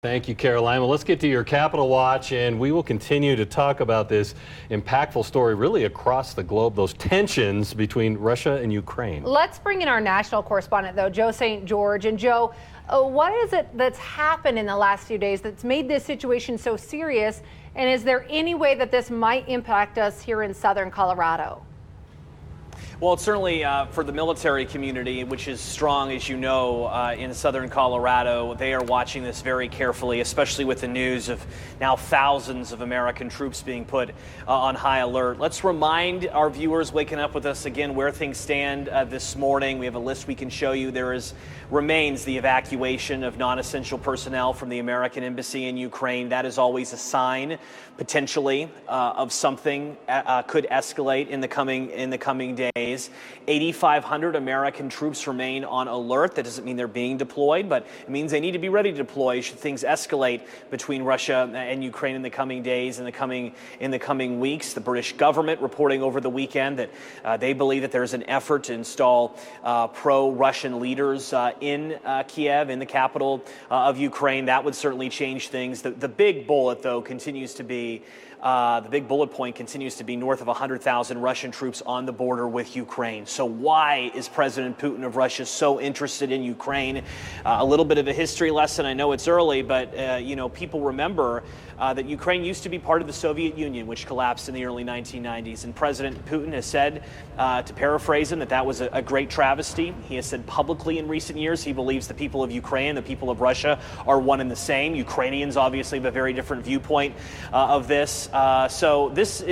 Thank you, Caroline. Well, let's get to your Capitol Watch, and we will continue to talk about this impactful story really across the globe, those tensions between Russia and Ukraine. Let's bring in our national correspondent, though, Joe St. George. And Joe, what is it that's happened in the last few days that's made this situation so serious? And is there any way that this might impact us here in southern Colorado? Well, it's certainly for the military community, which is strong, as you know, in southern Colorado. They are watching this very carefully, especially with the news of now thousands of American troops being put on high alert. Let's remind our viewers waking up with us again where things stand this morning. We have a list we can show you. There remains the evacuation of non-essential personnel from the American embassy in Ukraine. That is always a sign, potentially, of something could escalate in the coming days. 8,500 American troops remain on alert. That doesn't mean they're being deployed, but it means they need to be ready to deploy should things escalate between Russia and Ukraine in the coming days, in the coming weeks. The British government reporting over the weekend that they believe that there's an effort to install pro-Russian leaders in Kiev, in the capital of Ukraine. That would certainly change things. The big bullet, though, continues to be the big bullet point continues to be north of 100,000 Russian troops on the border with Ukraine. So why is President Putin of Russia so interested in Ukraine? A little bit of a history lesson. I know it's early, but you know, people remember that Ukraine used to be part of the Soviet Union, which collapsed in the early 1990s. And President Putin has said, to paraphrase him, that was a great travesty. He has said publicly in recent years he believes the people of Ukraine, the people of Russia, are one and the same. Ukrainians obviously have a very different viewpoint of this. So this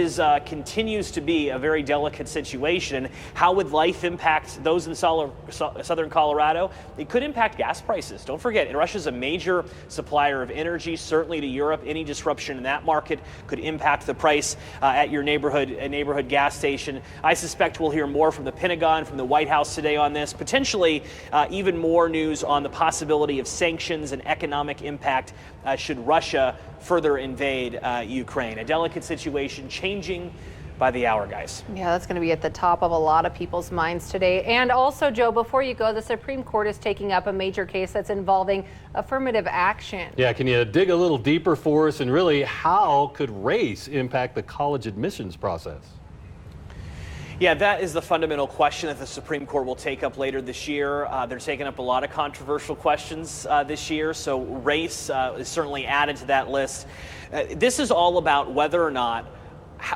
continues to be a very delicate situation. How would life impact those in southern Colorado? It could impact gas prices. Don't forget, Russia's a major supplier of energy, certainly to Europe. Any disruption in that market could impact the price at your neighborhood gas station. I suspect we'll hear more from the Pentagon, from the White House today on this. Potentially even more news on the possibility of sanctions and economic impact should Russia further invade Ukraine. A delicate situation changing by the hour, guys. Yeah, that's going to be at the top of a lot of people's minds today. And also, Joe, before you go, the Supreme Court is taking up a major case that's involving affirmative action. Yeah, can you dig a little deeper for us? And really, how could race impact the college admissions process? Yeah, that is the fundamental question that the Supreme Court will take up later this year. They're taking up a lot of controversial questions this year, so race is certainly added to that list. This is all about whether or not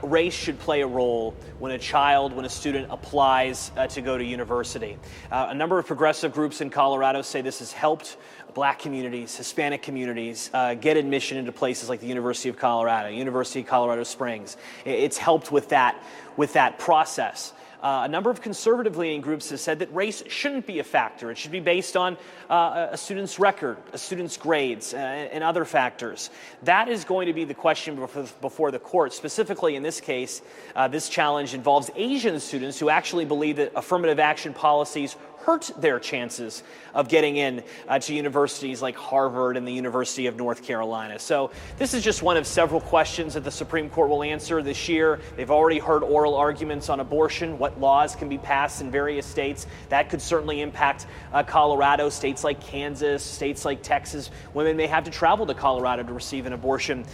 race should play a role when a student applies to go to university. A number of progressive groups in Colorado say this has helped Black communities, Hispanic communities get admission into places like the University of Colorado, University of Colorado Springs. It's helped with that process. A number of conservative-leaning groups have said that race shouldn't be a factor. It should be based on a student's record, a student's grades, and other factors. That is going to be the question before the court. Specifically in this case, this challenge involves Asian students who actually believe that affirmative action policies hurt their chances of getting in to universities like Harvard and the University of North Carolina. So this is just one of several questions that the Supreme Court will answer this year. They've already heard oral arguments on abortion, what laws can be passed in various states. That could certainly impact Colorado, states like Kansas, states like Texas. Women may have to travel to Colorado to receive an abortion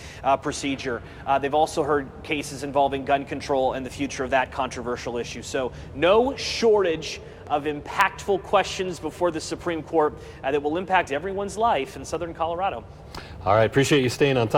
procedure. They've also heard cases involving gun control and the future of that controversial issue. So no shortage of impactful questions before the Supreme Court that will impact everyone's life in southern Colorado. All right, appreciate you staying on top.